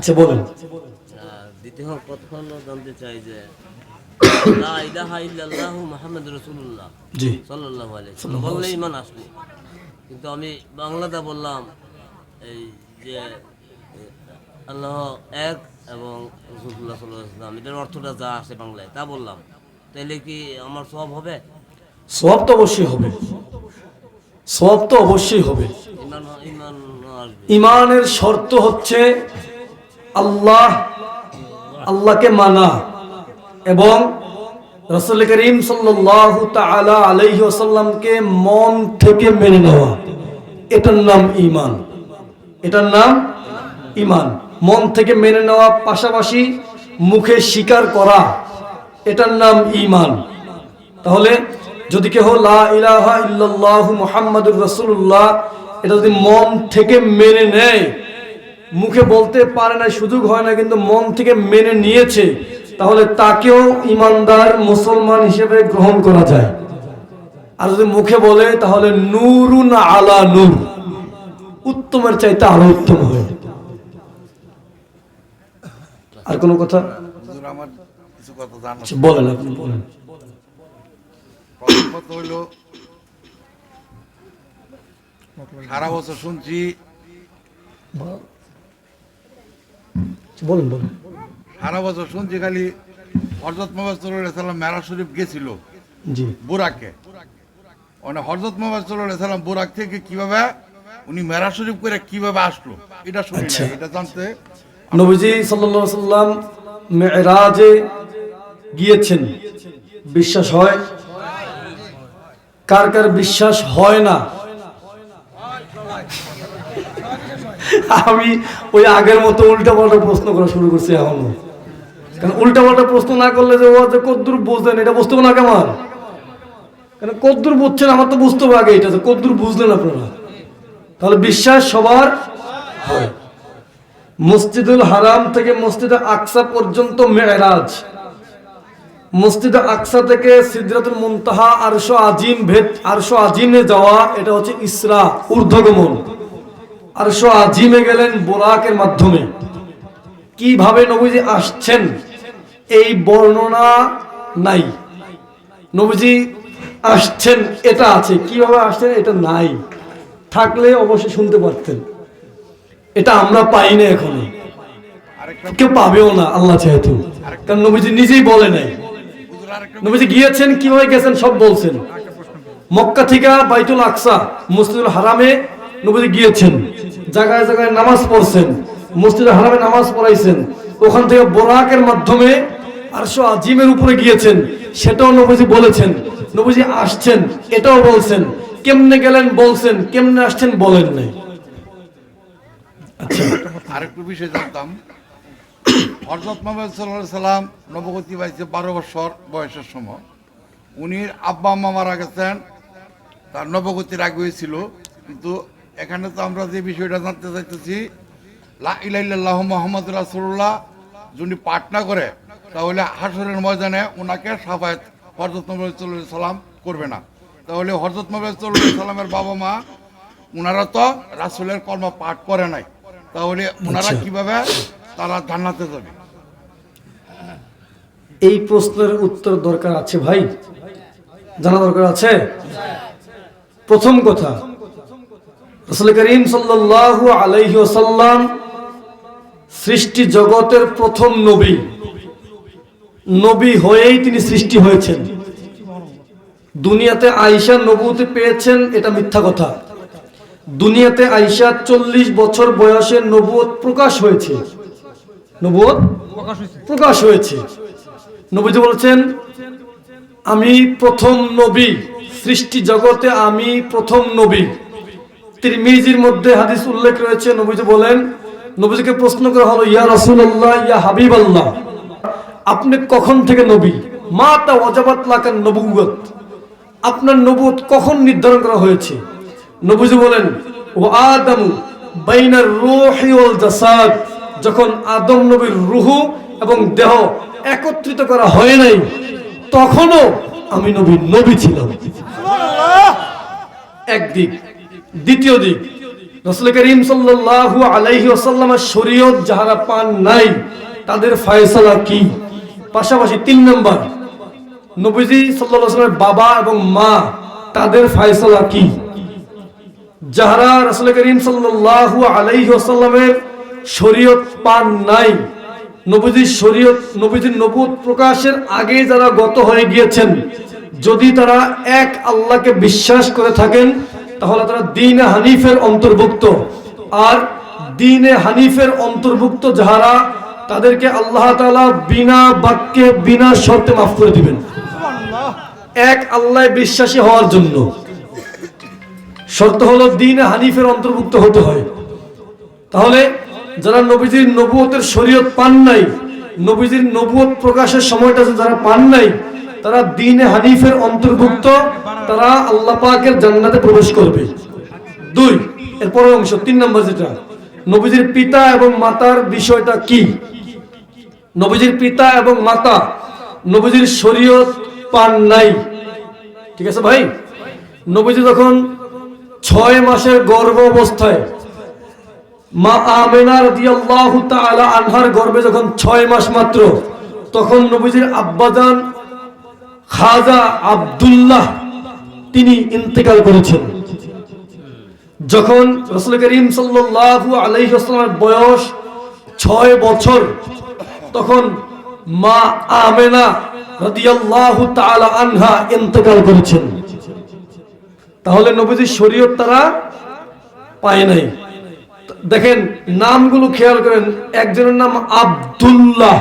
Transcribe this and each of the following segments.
আচ্ছা বলেন। দ্বিতীয় কথা হলো জানতে চাই যে লা ইলাহা ইল্লাল্লাহু মুহাম্মাদুর রাসূলুল্লাহ জি সাল্লাল্লাহু আলাইহি ওয়াসাল্লাম বললে ঈমান আসবে, কিন্তু আমি বাংলাতে বললাম এই যে আল্লাহ এক এবং রাসূলুল্লাহ সাল্লাল্লাহু আলাইহি ওয়াসাল্লাম, এটার অর্থটা যা আসে বাংলায় তা বললাম, তাহলে কি আমার সওয়াব হবে? সওয়াব তো অবশ্যই হবে, সওয়াব তো অবশ্যই হবে। ঈমান ঈমান আসবে। ঈমানের শর্ত হচ্ছে আল্লাহকে মানা এবং রাসূল করিম সাল্লাল্লাহু তাআলা আলাইহি ওয়াসাল্লামকে মন থেকে মেনে নেওয়া, এটার নাম ঈমান। এটার নাম ঈমান। মন থেকে মেনে নেওয়া পাশাপাশি মুখে স্বীকার করা, এটার নাম ঈমান। তাহলে যদি কেহ লা ইলাহা ইল্লাল্লাহু মুহাম্মাদুর রাসূলুল্লাহ এটা যদি মন থেকে মেনে নেয়, মুখে বলতে পারে না, সুযোগ হয় না, কিন্তু মন থেকে মেনে নিয়েছে, তাহলে তাকেও ঈমানদার মুসলমান হিসেবে গ্রহণ করা যায়। আর যদি মুখে বলে তাহলে নূরুন আলা নূর, উত্তমের চাইতে আরো উত্তম হয়। আর কোনো কথা? আমার কিছু কথা জানা বলেন, আপনি বলেন। প্রথম কথা হইল, সারা বছর শুনছি, বলেন বলেন। সারা বছর শুনছি খালি হযরত মুহাম্মদ সাল্লাল্লাহু আলাইহি সাল্লাম মেরাজ শরীফ গেছিল জি বুরাকে। মানে হযরত মুহাম্মদ সাল্লাল্লাহু আলাইহি সাল্লাম বুরাক থেকে কিভাবে উনি মেরাজ শরীফ করে কিভাবে আসলো এটা শুনি না, আচ্ছা। এটা জানতে নবীজি সাল্লাল্লাহু আলাইহি সাল্লাম মিরাজে গিয়েছেন, বিশ্বাস হয়? কার কার বিশ্বাস হয় না? আমি ওই আগের মতো উল্টাপাল্টা প্রশ্ন করা শুরু করছি এখনো, কারণ উল্টাপাল্টা প্রশ্ন না করলে যে ও যে কদ্দুর বুঝলেন এটা বুঝতে হবে না কেমন, কারণ কদ্দুর বুঝছেন আমার তো বুঝতে হবে আগে এটা যে কদ্দুর বুঝলেন আপনারা। তাহলে বিশ্বাস সবার হয়। মসজিদুল হারাম থেকে মসজিদে আকসা পর্যন্ত মেরাজ, মসজিদে আকসা থেকে সিদরাতুল মুনতাহা আরশ আজিম ভেদ আরশ আজিমে যাওয়া, এটা হচ্ছে ইসরা, ঊর্ধ্বগমন। আরশ আজিমে গেলেন বুরাকের মাধ্যমে। কিভাবে নবীজি আসছেন এই বর্ণনা নাই। নবীজি আসছেন এটা আছে, কিভাবে আসছেন এটা নাই। থাকলে অবশ্যই শুনতে পারতেন, এটা আমরা পাই না এখনো, আরেকটা কেউ পাবেও না আল্লাহ চাইতো, কারণ নবীজি নিজেই বলে নাই। নবীজি গিয়েছেন, কিভাবে গেছেন সব বলছেন। মক্কা থেকে বাইতুল আকসা মসজিদুল হারামে নবীজি গিয়েছেন, জায়গায় জায়গায় নামাজ পড়ছেন, মসজিদুল হারামে নামাজ পড়াইছেন, ওখান থেকে বোরাকের মাধ্যমে আরশ আজিমের উপরে গিয়েছেন, সেটাও নবীজি বলেছেন। নবীজি আসছেন এটাও বলছেন, কেমনে গেলেন বলছেন, কেমনে আসছেন বলেন নাই। আচ্ছা, আরেকটু বিষয় জানতাম, হযরত মুহাম্মদ সাল্লাল্লাহু আলাইহি সাল্লাম নবগতি পাইছে 12 বছর বয়সের সময়। উনি আব্বা আম্মা মারা গেছেন, তার নবগতির আগে হয়েছিল। কিন্তু এখানে তো আমরা যে বিষয়টা জানতে চাইতেছি, লা ইলাহা ইল্লাল্লাহু মুহাম্মাদুর রাসূলুল্লাহ যদি পাঠ না করে তাহলে হাসরের ময়দানে ওনাকে শাফায়াত হযরত মুহাম্মদ সাল্লাল্লাহু আলাইহি সাল্লাম করবে না। তাহলে হযরত মুহাম্মদ সাল্লাল্লাহু আলাইহি সাল্লামের বাবা মা ওনারা তো রাসূলের কর্ম পাঠ করে নাই, তাহলে ওনারা কিভাবে তারা জান্নাতে যাবে? এই প্রশ্নের উত্তর দরকার আছে ভাই, জানা দরকার আছে। প্রথম কথা, রাসূল করিম সাল্লাল্লাহু আলাইহি ওয়াসাল্লাম সৃষ্টি জগতের প্রথম নবী, নবী হয়েই তিনি সৃষ্টি হয়েছেন। দুনিয়াতে আয়েশা নবুয়ত পেয়েছেন এটা মিথ্যা কথা। দুনিয়াতে আয়েশা 40 বছর বয়সে নবুয়ত প্রকাশ হয়েছে, নবুয়ত প্রকাশ হয়েছে। নবীজি বলেছেন আমি প্রথম নবী, সৃষ্টি জগতে আমি প্রথম নবী। তিরমিজির মধ্যে হাদিস উল্লেখ রয়েছে, নবীজি বলেন, নবীজিকে প্রশ্ন করা হলো, ইয়া রাসূলুল্লাহ ইয়া হাবিবাল্লাহ, আপনি কখন থেকে নবী? মাতা ওয়াজাবাত লাকান নবুয়ত, আপনার নবুয়ত কখন নির্ধারণ করা হয়েছে? নবীজি বলেন, ও আদমু বাইনার রূহি ওয়াল জাসাদ, যখন আদম নবীর রূহ এবং দেহ একত্রিত করা হয় নাই তখনও আমি নবী ছিলাম। একদিক। দ্বিতীয় দিক, রাসূল করিম সাল্লাল্লাহু আলাইহি ওয়াসাল্লামের শরীয়ত যারা পান নাই তাদের ফয়সালা কি? পাশাপাশি 3 নম্বর, নবীজি সাল্লাল্লাহু আলাইহি ওয়াসাল্লামের বাবা এবং মা তাদের ফয়সালা কি? যারা রাসূল করিম সাল্লাল্লাহু আলাইহি ওয়াসাল্লামের শরীয়ত পান নাই, নবীজির শরীয়ত, নবীজির নবুয়ত প্রকাশের আগে যারা গত হয়ে গিয়েছেন, যদি তারা এক আল্লাহকে বিশ্বাস করে থাকেন তাহলে তারা দ্বীনে হানিফের অন্তর্ভুক্ত। আর দ্বীনে হানিফের অন্তর্ভুক্ত যারা, তাদেরকে আল্লাহ তাআলা বিনা বাক্যে বিনা শর্তে মাফ করে দিবেন, এক আল্লাহ বিশ্বাসী হওয়ার জন্য। শর্ত হলো দ্বীনে হানিফের অন্তর্ভুক্ত হতে হয়। তাহলে যারা নবীজির নবুয়তের শরীয়ত পান নাই, নবীজির নবুয়ত প্রকাশের সময়টা যারা পান নাই, তারা দ্বীনে হানিফের অন্তর্ভুক্ত, তারা আল্লাহ পাকের জান্নাতে প্রবেশ করবে। 2 এর পরের অংশ 3 নম্বর, যেটা নবীজির পিতা এবং মাতার বিষয়টা কি? নবীজির পিতা এবং মাতা নবীজির শরীয়ত পান নাই, ঠিক আছে ভাই? নবীজি যখন 6 মাসের গর্ভ অবস্থায়, মা আমেনা রাদিয়াল্লাহু তাআলা আনহার গর্ভে যখন 6 মাস মাত্র, তখন নবীজির আব্বাজান খাজা আব্দুল্লাহ তিনি ইন্তেকাল করেছেন। যখন রাসূল করিম সাল্লাল্লাহু আলাইহি ওয়াসাল্লামের বয়স 6 বছর, তখন মা আমেনা রাদিয়াল্লাহু তাআলা আনহা ইন্তেকাল করেছেন। তাহলে নবীজির শরীয়ত তারা পায় নাই। দেখেন নামগুলো খেয়াল করেন, একজনের নাম আব্দুল্লাহ,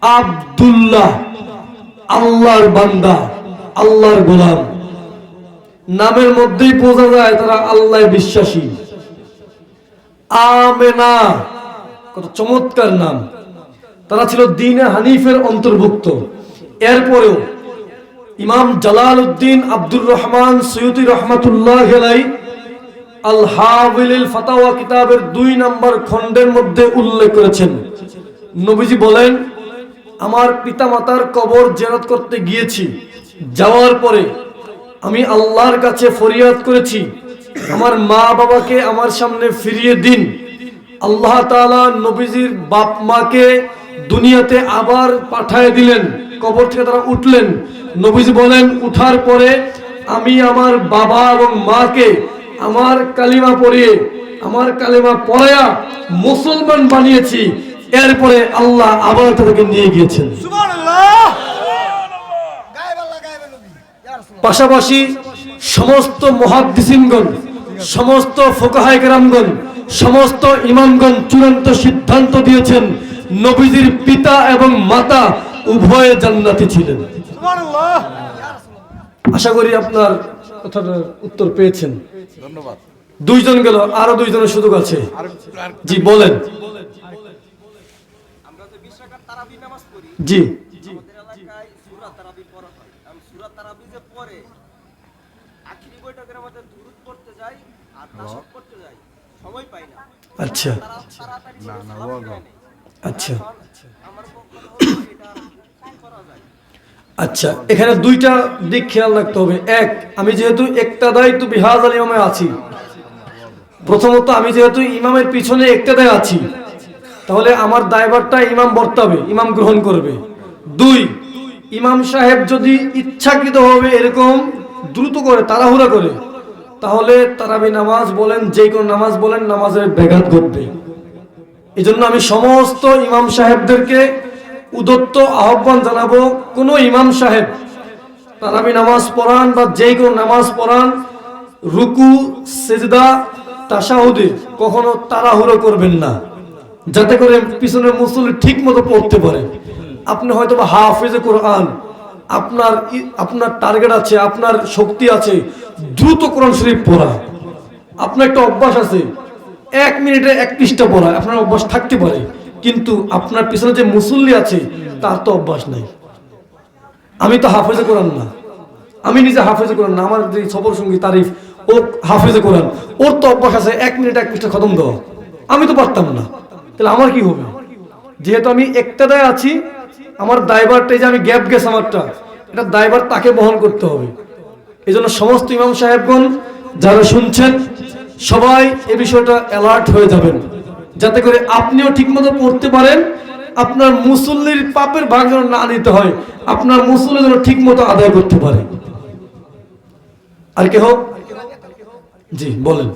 আব্দুল্লাহ আল্লাহর বান্দা, আল্লাহর গোলাম, নামের মধ্যেই বোঝা যায় তারা আল্লাহ বিশ্বাসী। আমেনা, কত চমৎকার নাম, তারা ছিল দ্বীনে হানিফের অন্তর্ভুক্ত। এরপরেও ইমাম জালালউদ্দিন আব্দুর রহমান সৈয়দী রহমাতুল্লাহ আলাইহি আল হাওয়াইল ফাতাওয়া কিতাবের 2 নম্বর খণ্ডের মধ্যে উল্লেখ করেছেন, নবীজি বলেন, আমার পিতামাতার কবর জিয়ারত করতে গিয়েছি, যাওয়ার পরে আমি আল্লাহর কাছে ফরিয়াদ করেছি, আমার মা বাবাকে আমার সামনে ফিরিয়ে দিন। আল্লাহ তাআলা নবীজির বাপ মাকে দুনিয়াতে আবার পাঠায় দিলেন, কবর থেকে তারা উঠলেন। নবীজি বলেন, উঠার পরে আমি আমার বাবা এবং মাকে আমার কালিমা পড়িয়ে, আমার কালিমা পড়ায়া মুসলমান বানিয়েছি। এরপরে আল্লাহ আবার তাদেরকে নিয়ে গিয়েছেন। পাশাপাশি সমস্ত মুহাদ্দিসিনগণ, সমস্ত ফুকাহায়ে কেরামগণ, সমস্ত ইমামগণ চূড়ান্ত সিদ্ধান্ত দিয়েছেন নবীজির পিতা এবং মাতা উভয়ে জান্নাতি ছিলেন। আশা করি আপনার কথাটার উত্তর পেয়েছেন। ধন্যবাদ। 2 জন গেল, আরো 2 জনের সুযোগ আছে। জি বলেন। আমরা যে 20 রাকাত তারাবি নামাজ পড়ি, জি, আমাদের এলাকায় সূরা তারাবি পড়া হয়। আমি সূরা তারাবি যে পড়ে আখিরি বৈঠকের আমাদের দুরূদ পড়তে যাই আর তাশাহুদ পড়তে যাই, সময় পাই না। আচ্ছা তাড়াতাড়ি করে সালাম ফিরায় নেই। আচ্ছা আমার পক্ষে হলো এটা কি করা যায়? আচ্ছা, এখানে 2টা দিক খেয়াল রাখতে হবে। এক, আমি যেহেতু ইক্তাদাই তু বিহাযাল ইমামে আছি, প্রথমত আমি যেহেতু ইমামের পিছনে ইক্তাদায় আছি, তাহলে আমার দায়ভারটা ইমাম বর্তাবে, ইমাম গ্রহণ করবে। 2, ইমাম সাহেব যদি ইচ্ছাকৃতভাবে এরকম দ্রুত করে, তাড়াহুড়া করে, তাহলে তারাবি নামাজ বলেন, যে কোনো নামাজ বলেন, নামাজের ব্যাঘাত ঘটবে। এজন্য আমি সমস্ত ইমাম সাহেবদেরকে উদত্ত আহ্বান জানাবো, কোন ইমাম সাহেব তারাবি নামাজ পড়ান বা যে কোনো নামাজ পড়ান, রুকু, সিজদা, তাশাহুদে কখনো তাড়াহুড়ো করবেন না, যাতে করে পিছনের মুসল্লি ঠিক মতো পড়তে পারে। আপনি হয়তো বা হাফেজে কোরআন, আপনার টার্গেট আছে, আপনার শক্তি আছে দ্রুত কোরআন শরীফ পড়া, আপনার একটা অভ্যাস আছে 1 মিনিটে 1 পৃষ্ঠা পড়া, আপনার অভ্যাস থাকতে পারে, কিন্তু আপনার পিছনে যে মুসল্লি আছে তার তো অভ্যাস নাই। আমি তো হাফেজে কোরআন না, আমি নিজে হাফেজে কোরআন না, আমার যে সফর সঙ্গী তারিফ, ও হাফেজে কোরআন, ওর তো অভ্যাস আছে 1 মিনিটে 1 পৃষ্ঠা খতম দেওয়া, আমি তো পারতাম না। তাহলে আমার কি হবে? যেহেতু আমি একটাদায় আছি, আমার দায়ভারটা, যে আমি গ্যাপ গেছে আমারটা, এটা দায়ভার তাকে বহন করতে হবে। এই জন্য সমস্ত ইমাম সাহেবগণ যারা শুনছেন, সবাই এই বিষয়টা অ্যালার্ট হয়ে যাবেন, যাতে করে আপনিও ঠিকমতো পড়তে পারেন, আপনার মুসল্লির পাপের ভাগ যেন না নিতে হয়, আপনার মুসল্লি যেন ঠিকমতো আদায় করতে পারে। আর কেহ? জি বলেন।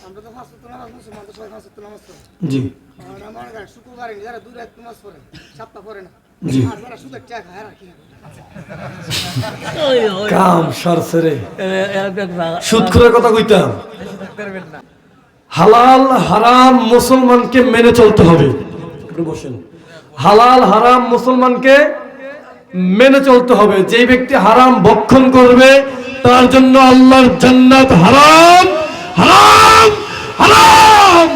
আমরা তো ফাঁস করতে নামাজ মুসলমান তো সবাই ফাঁস করতে নামাজ পড়ে। জি আর আমার গায়ে শুক্রবারে যারা দূরে এক নামাজ পড়ে, সপ্তাহ পড়ে না। জি। আর যারা সুদের টাকা খায় আর কি না। কাম সারসেরে সুদ খোরের কথা কইতাম। হালাল হারাম মুসলমানকে মেনে চলতে হবে। একটু বসেন। হালাল হারাম মুসলমানকে মেনে চলতে হবে। যে ব্যক্তি হারাম ভক্ষণ করবে তার জন্য আল্লাহর জান্নাত হারাম হারাম হারাম,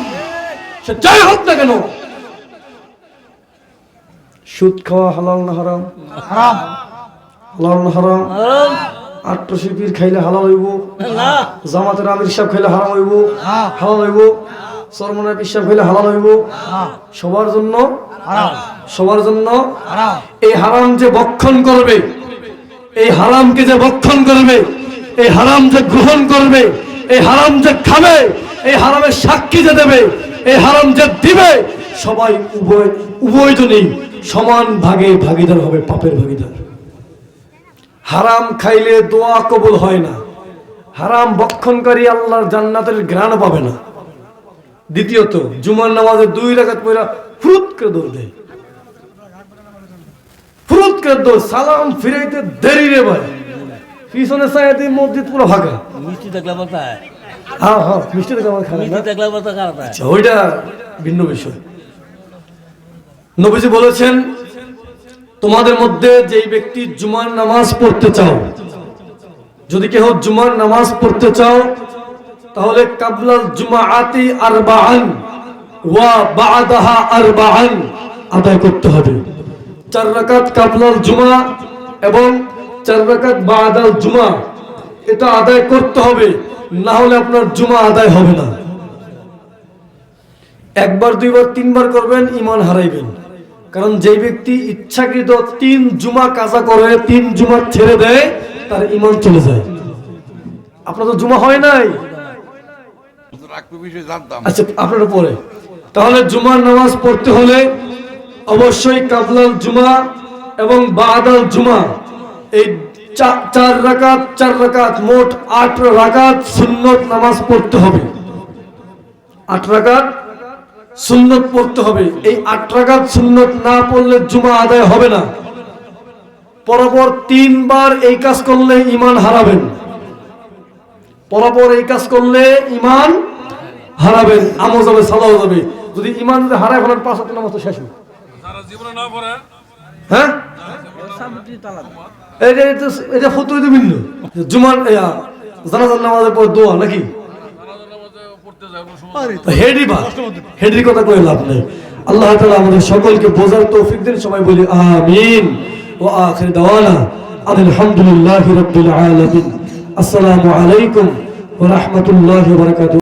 সে যাই হোক না কেন। সুদ খাওয়া হালাল না হারাম? হারাম। হালাল না হারাম? আট্টশিপির খাইলে হালাল হইব না, জামাতের আমির সাহেব খাইলে হারাম হইব, হালাল হইব। সরমনের পিসাব খাইলে হালাল হইব। সবার জন্য সবার জন্য এই হারাম যে ভক্ষণ করবে, এই হারামকে যে ভক্ষণ করবে, এই হারাম যে গ্রহণ করবে, এই হারাম যে খাবে, এই হারামের সাক্ষী যে দেবে, এই হারাম যে দিবে, সবাই উভয়জনই সমান ভাগে ভাগীদার হবে, পাপের ভাগীদার। হারাম খাইলে দোয়া কবুল হয় না, হারাম ভক্ষণকারী আল্লাহর জান্নাতের ঘ্রাণ পাবে না। দ্বিতীয়ত, জুমার নামাজে 2 রাকাত পড়া ফুরুত করে দৌড় দেয়, ফুরুত করে দৌড়, সালাম ফিরাইতে দেরি রে ভাই, পিছনে সাইতে মসজিদ পুরো ফাঁকা। মিষ্টি দেখলে বলতে হয়, হ্যাঁ হ্যাঁ, মিষ্টি তো আমার খাবে না। মিষ্টি দেখলে বলতে খারাপ হয়। আচ্ছা, ওইটা ভিন্ন বিষয়। নবীজি বলেছেন, তোমাদের মধ্যে যেই ব্যক্তি জুমার নামাজ পড়তে চাও, যদি কেউ জুমার নামাজ পড়তে চাও, তাহলে কাবলাল জুমাআতি আরবাআন ওয়া বা'দাহা আরবাআন আদায় করতে হবে। 4 রাকাত কাবলাল জুমা এবং 4 রাকাত বা'দাল জুমা, এটা আদায় করতে হবে, না হলে আপনার জুমা আদায় হবে না। একবার, 2 বার, 3 বার করবেন, ঈমান হারাইবেন। কারণ যেই ব্যক্তি ইচ্ছাকৃত 3 জুমা কাজা করে, 3 জুমা ছেড়ে দেয়, তার ঈমান চলে যায়। আপনার তো জুমা হয় নাই। রাখবে বিষয়ে জানতাম। আচ্ছা, আপনার পরে তাহলে জুমার নামাজ পড়তে হলে অবশ্যই কাবলাল জুমা এবং বাদাল জুমা, এই 4 রাকাত 4 রাকাত, মোট 8 রাকাত সুন্নত নামাজ পড়তে হবে। 8 রাকাত সুন্নত পড়তে হবে। এই 8 রাকাত সুন্নত না পড়লে জুমা আদায় হবে না। পরপর 3 বার এই কাজ করলে ঈমান হারাবেন। পরপর এই কাজ করলে ঈমান হারাবেন, আমল যাবে, সালাও যাবে। যদি ঈমান যদি হারায় ফেলেন, 5 ওয়াক্ত নামাজ তো শেষ হবে। হ্যাঁ, এটা ফতুয়া দিবেন না। জুমার জানাজার নামাজের পর দোয়া নাকি হেডি কথা কয়ে লাভ নেই। আল্লাহ তাআলা আমাদের সকলকে বোঝার তৌফিক দিন। সবাই বলি আমিন। ওয়া আখির দাওয়ানা আলহামদুলিল্লাহি রাব্বিল আলামিন। আসসালামু আলাইকুম ওয়া রাহমাতুল্লাহি ওয়া বারাকাতুহু।